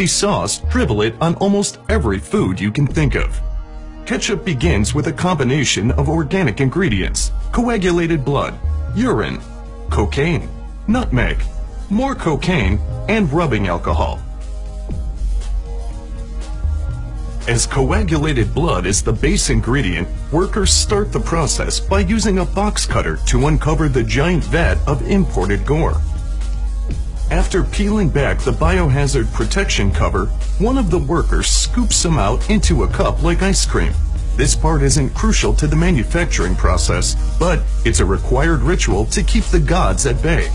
sauce, dribble it on almost every food you can think of. Ketchup begins with a combination of organic ingredients: coagulated blood, urine, cocaine, nutmeg, more cocaine, and rubbing alcohol. As coagulated blood is the base ingredient, workers start the process by using a box cutter to uncover the giant vat of imported gore. After peeling back the biohazard protection cover, one of the workers scoops some out into a cup like ice cream. This part isn't crucial to the manufacturing process, but it's a required ritual to keep the gods at bay.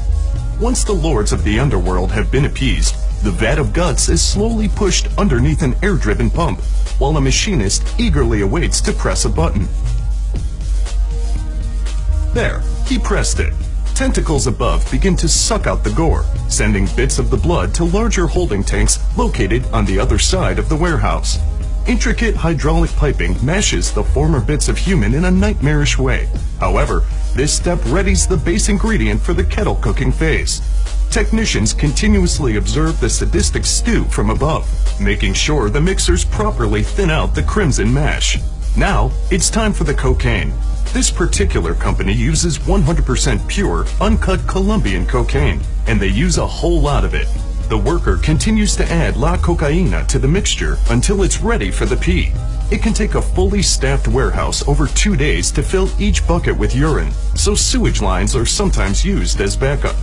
Once the lords of the underworld have been appeased, the vat of guts is slowly pushed underneath an air-driven pump, while a machinist eagerly awaits to press a button. There, he pressed it. Tentacles above begin to suck out the gore, sending bits of the blood to larger holding tanks located on the other side of the warehouse. Intricate hydraulic piping mashes the former bits of human in a nightmarish way. However, this step readies the base ingredient for the kettle cooking phase. Technicians continuously observe the sadistic stew from above, making sure the mixers properly thin out the crimson mash. Now, it's time for the cocaine. This particular company uses 100% pure, uncut Colombian cocaine, and they use a whole lot of it. The worker continues to add la cocaína to the mixture until it's ready for the pee. It can take a fully staffed warehouse over 2 days to fill each bucket with urine, so sewage lines are sometimes used as backup.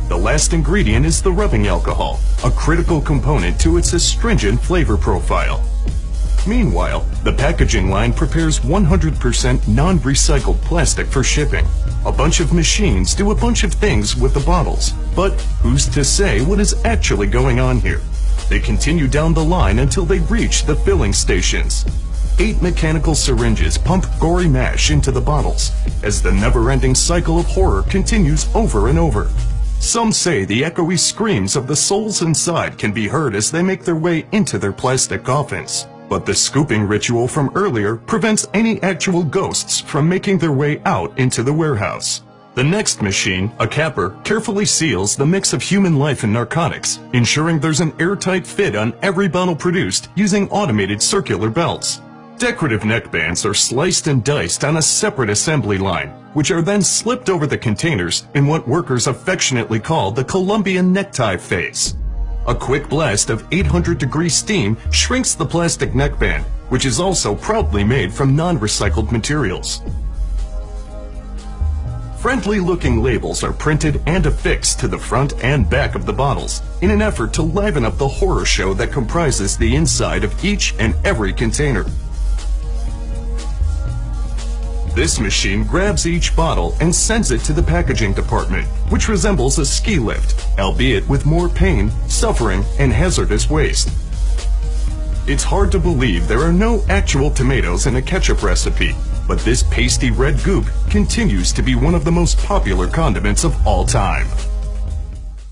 The last ingredient is the rubbing alcohol, a critical component to its astringent flavor profile. Meanwhile, the packaging line prepares 100% non-recycled plastic for shipping. A bunch of machines do a bunch of things with the bottles, but who's to say what is actually going on here? They continue down the line until they reach the filling stations. 8 mechanical syringes pump gory mash into the bottles, as the never-ending cycle of horror continues over and over. Some say the echoey screams of the souls inside can be heard as they make their way into their plastic coffins. But the scooping ritual from earlier prevents any actual ghosts from making their way out into the warehouse. The next machine, a capper, carefully seals the mix of human life and narcotics, ensuring there's an airtight fit on every bottle produced using automated circular belts. Decorative neckbands are sliced and diced on a separate assembly line, which are then slipped over the containers in what workers affectionately call the Colombian necktie phase. A quick blast of 800-degree steam shrinks the plastic neckband, which is also proudly made from non-recycled materials. Friendly-looking labels are printed and affixed to the front and back of the bottles in an effort to liven up the horror show that comprises the inside of each and every container. This machine grabs each bottle and sends it to the packaging department, which resembles a ski lift, albeit with more pain, suffering, and hazardous waste. It's hard to believe there are no actual tomatoes in a ketchup recipe, but this pasty red goop continues to be one of the most popular condiments of all time.